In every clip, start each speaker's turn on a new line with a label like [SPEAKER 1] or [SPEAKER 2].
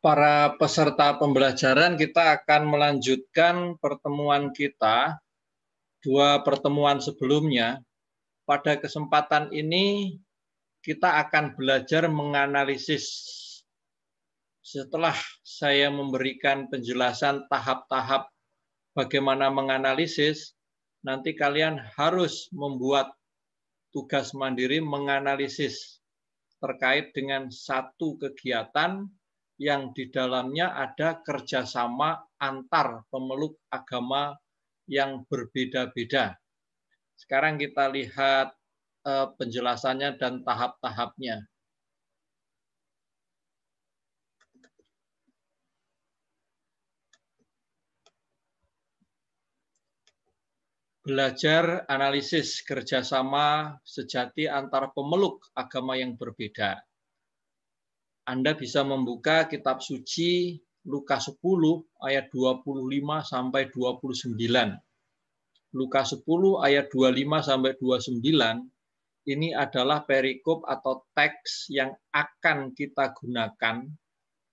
[SPEAKER 1] Para peserta pembelajaran, kita akan melanjutkan pertemuan kita, dua pertemuan sebelumnya. Pada kesempatan ini, kita akan belajar menganalisis. Setelah saya memberikan penjelasan tahap-tahap bagaimana menganalisis, nanti kalian harus membuat tugas mandiri menganalisis terkait dengan satu kegiatan yang di dalamnya ada kerjasama antar pemeluk agama yang berbeda-beda. Sekarang kita lihat penjelasannya dan tahap-tahapnya. Belajar analisis kerjasama sejati antar pemeluk agama yang berbeda. Anda bisa membuka kitab suci Lukas 10 ayat 25 sampai 29. Lukas 10 ayat 25 sampai 29 ini adalah perikop atau teks yang akan kita gunakan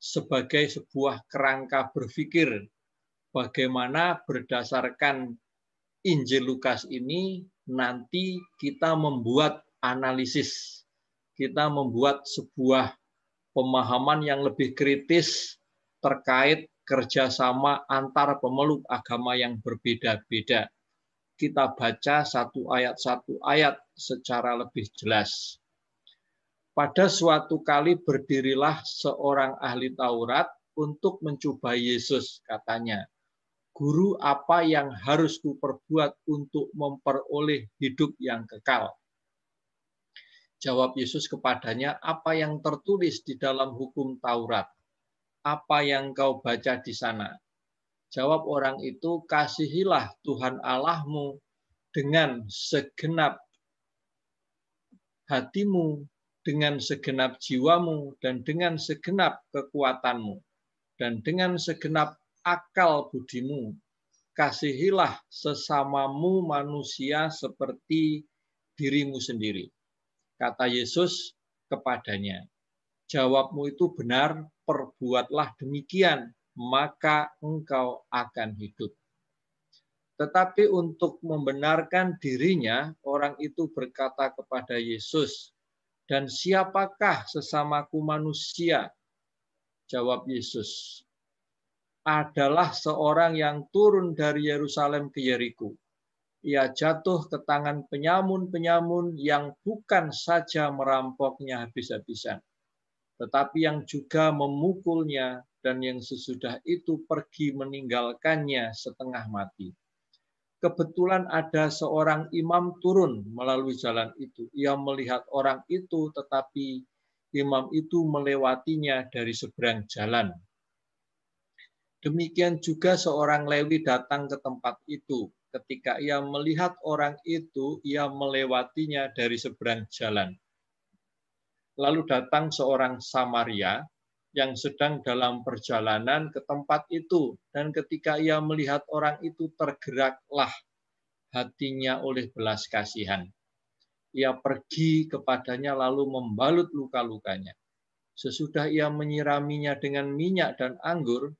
[SPEAKER 1] sebagai sebuah kerangka berpikir bagaimana berdasarkan Injil Lukas ini nanti kita membuat analisis. Kita membuat sebuah pemahaman yang lebih kritis terkait kerjasama antar pemeluk agama yang berbeda-beda. Kita baca satu ayat secara lebih jelas. Pada suatu kali berdirilah seorang ahli Taurat untuk mencoba Yesus, katanya. Guru, apa yang harus kuperbuat untuk memperoleh hidup yang kekal? Jawab Yesus kepadanya, apa yang tertulis di dalam hukum Taurat? Apa yang kau baca di sana? Jawab orang itu, kasihilah Tuhan Allahmu dengan segenap hatimu, dengan segenap jiwamu, dan dengan segenap kekuatanmu, dan dengan segenap akal budimu. Kasihilah sesamamu manusia seperti dirimu sendiri. Kata Yesus kepadanya, jawabmu itu benar, perbuatlah demikian, maka engkau akan hidup. Tetapi untuk membenarkan dirinya, orang itu berkata kepada Yesus, dan siapakah sesamaku manusia? Jawab Yesus, adalah seorang yang turun dari Yerusalem ke Yeriko. Ia jatuh ke tangan penyamun-penyamun yang bukan saja merampoknya habis-habisan, tetapi yang juga memukulnya, dan yang sesudah itu pergi meninggalkannya setengah mati. Kebetulan ada seorang imam turun melalui jalan itu. Ia melihat orang itu, tetapi imam itu melewatinya dari seberang jalan. Demikian juga seorang Lewi datang ke tempat itu. Ketika ia melihat orang itu, ia melewatinya dari seberang jalan. Lalu datang seorang Samaria yang sedang dalam perjalanan ke tempat itu. Dan ketika ia melihat orang itu, tergeraklah hatinya oleh belas kasihan. Ia pergi kepadanya lalu membalut luka-lukanya. Sesudah ia menyiraminya dengan minyak dan anggur,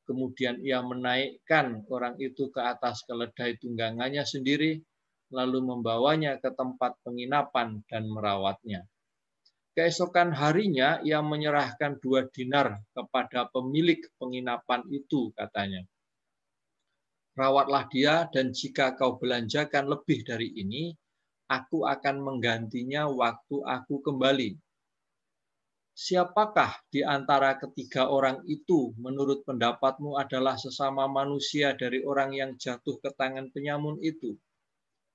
[SPEAKER 1] kemudian ia menaikkan orang itu ke atas keledai tunggangannya sendiri, lalu membawanya ke tempat penginapan dan merawatnya. Keesokan harinya ia menyerahkan 2 dinar kepada pemilik penginapan itu, katanya. Rawatlah dia, dan jika kau belanjakan lebih dari ini, aku akan menggantinya waktu aku kembali. Siapakah di antara ketiga orang itu menurut pendapatmu adalah sesama manusia dari orang yang jatuh ke tangan penyamun itu?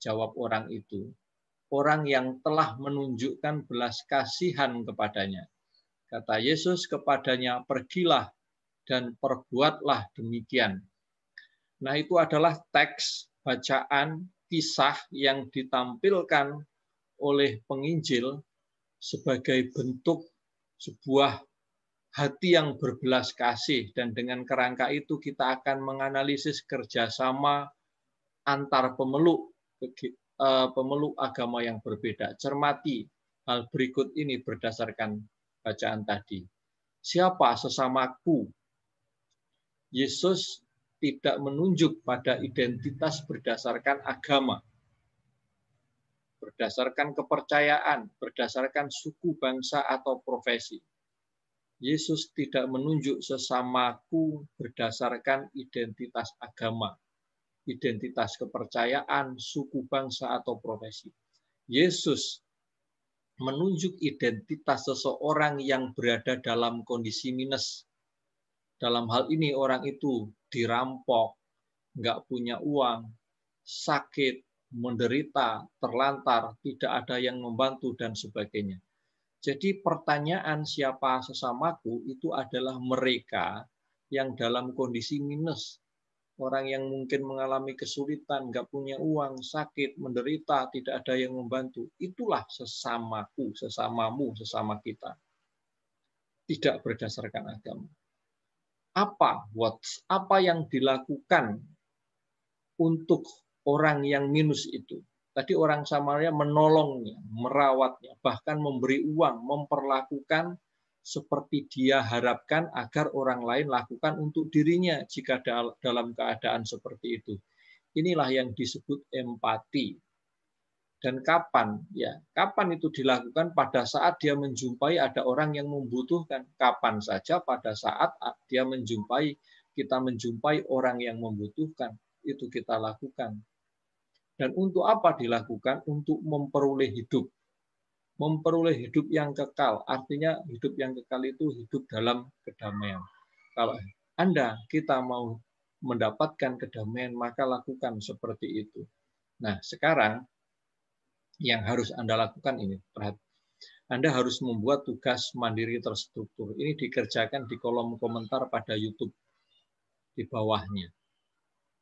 [SPEAKER 1] Jawab orang itu, orang yang telah menunjukkan belas kasihan kepadanya. Kata Yesus kepadanya, pergilah dan perbuatlah demikian. Nah, itu adalah teks bacaan kisah yang ditampilkan oleh penginjil sebagai bentuk sebuah hati yang berbelas kasih, dan dengan kerangka itu kita akan menganalisis kerjasama antar pemeluk agama yang berbeda. Cermati hal berikut ini berdasarkan bacaan tadi. Siapa sesamaku? Yesus tidak menunjuk pada identitas berdasarkan agama, berdasarkan kepercayaan, berdasarkan suku, bangsa, atau profesi. Yesus tidak menunjuk sesamaku berdasarkan identitas agama, identitas kepercayaan, suku, bangsa, atau profesi. Yesus menunjuk identitas seseorang yang berada dalam kondisi minus. Dalam hal ini orang itu dirampok, nggak punya uang, sakit, menderita, terlantar, tidak ada yang membantu, dan sebagainya. Jadi pertanyaan siapa sesamaku itu adalah mereka yang dalam kondisi minus. Orang yang mungkin mengalami kesulitan, nggak punya uang, sakit, menderita, tidak ada yang membantu. Itulah sesamaku, sesamamu, sesama kita. Tidak berdasarkan agama. Apa yang dilakukan untuk orang yang minus itu? Tadi orang Samaria menolongnya, merawatnya, bahkan memberi uang, memperlakukan seperti dia harapkan agar orang lain lakukan untuk dirinya jika dalam keadaan seperti itu. Inilah yang disebut empati. Dan kapan? Ya, kapan itu dilakukan? Pada saat dia menjumpai ada orang yang membutuhkan. Kapan saja pada saat kita menjumpai orang yang membutuhkan, itu kita lakukan. Dan untuk apa dilakukan? Untuk memperoleh hidup. Memperoleh hidup yang kekal, artinya hidup yang kekal itu hidup dalam kedamaian. Kalau kita mau mendapatkan kedamaian, maka lakukan seperti itu. Nah, sekarang yang harus Anda lakukan ini, Anda harus membuat tugas mandiri terstruktur. Ini dikerjakan di kolom komentar pada YouTube di bawahnya.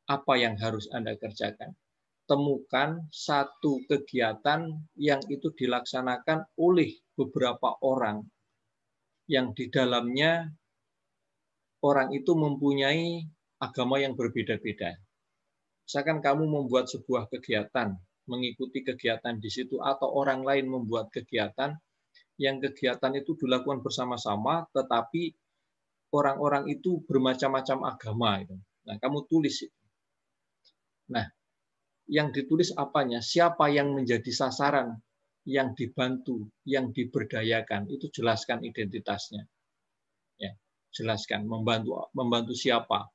[SPEAKER 1] Apa yang harus Anda kerjakan? Temukan satu kegiatan yang itu dilaksanakan oleh beberapa orang yang di dalamnya orang itu mempunyai agama yang berbeda-beda. Misalkan kamu membuat sebuah kegiatan, mengikuti kegiatan di situ, atau orang lain membuat kegiatan, yang kegiatan itu dilakukan bersama-sama, tetapi orang-orang itu bermacam-macam agama. Nah, kamu tulis itu. Nah, yang ditulis apanya, siapa yang menjadi sasaran, yang dibantu, yang diberdayakan, itu jelaskan identitasnya. Ya, jelaskan membantu siapa.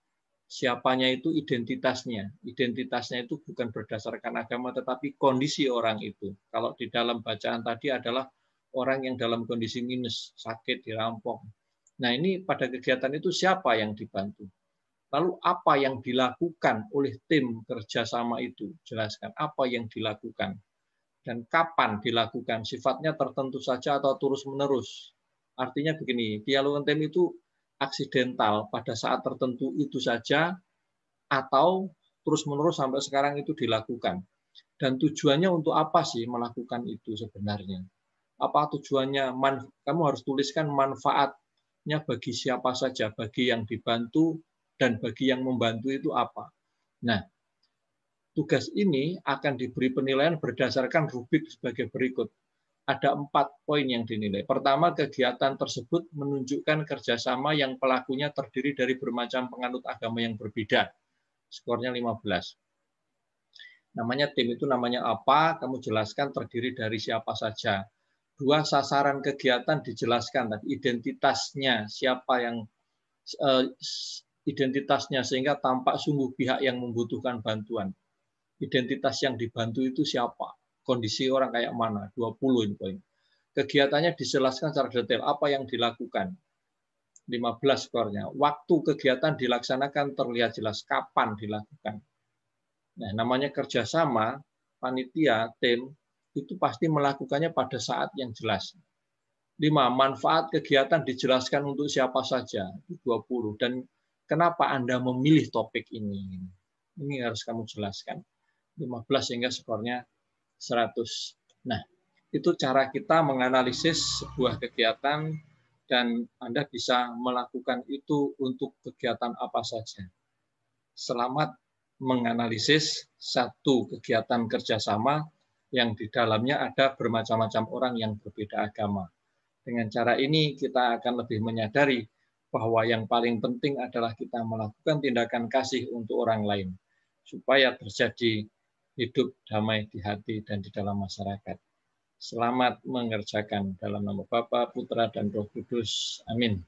[SPEAKER 1] Siapanya itu identitasnya. Identitasnya itu bukan berdasarkan agama, tetapi kondisi orang itu. Kalau di dalam bacaan tadi adalah orang yang dalam kondisi minus, sakit, dirampok. Nah, ini pada kegiatan itu siapa yang dibantu? Lalu apa yang dilakukan oleh tim kerjasama itu? Jelaskan apa yang dilakukan dan kapan dilakukan. Sifatnya tertentu saja atau terus-menerus. Artinya begini, dialog tim itu aksidental pada saat tertentu itu saja atau terus-menerus sampai sekarang itu dilakukan. Dan tujuannya untuk apa sih melakukan itu sebenarnya? Apa tujuannya? Kamu harus tuliskan manfaatnya bagi siapa saja, bagi yang dibantu, dan bagi yang membantu itu apa. Nah, tugas ini akan diberi penilaian berdasarkan rubrik sebagai berikut. Ada 4 poin yang dinilai. Pertama, kegiatan tersebut menunjukkan kerjasama yang pelakunya terdiri dari bermacam penganut agama yang berbeda. Skornya 15. Namanya tim itu namanya apa, kamu jelaskan terdiri dari siapa saja. 2, sasaran kegiatan dijelaskan, tadi identitasnya, siapa yang identitasnya sehingga tampak sungguh pihak yang membutuhkan bantuan. Identitas yang dibantu itu siapa? Kondisi orang kayak mana? 20 ini poin. Kegiatannya dijelaskan secara detail apa yang dilakukan. 15 skornya. Waktu kegiatan dilaksanakan terlihat jelas kapan dilakukan. Nah, namanya kerjasama, panitia, tim, itu pasti melakukannya pada saat yang jelas. 5, manfaat kegiatan dijelaskan untuk siapa saja, 20. Dan kenapa Anda memilih topik ini? Ini harus kamu jelaskan. 15 sehingga skornya 100. Nah, itu cara kita menganalisis sebuah kegiatan dan Anda bisa melakukan itu untuk kegiatan apa saja. Selamat menganalisis satu kegiatan kerjasama yang di dalamnya ada bermacam-macam orang yang berbeda agama. Dengan cara ini kita akan lebih menyadari bahwa yang paling penting adalah kita melakukan tindakan kasih untuk orang lain, supaya terjadi hidup damai di hati dan di dalam masyarakat. Selamat mengerjakan dalam nama Bapa, Putra, dan Roh Kudus. Amin.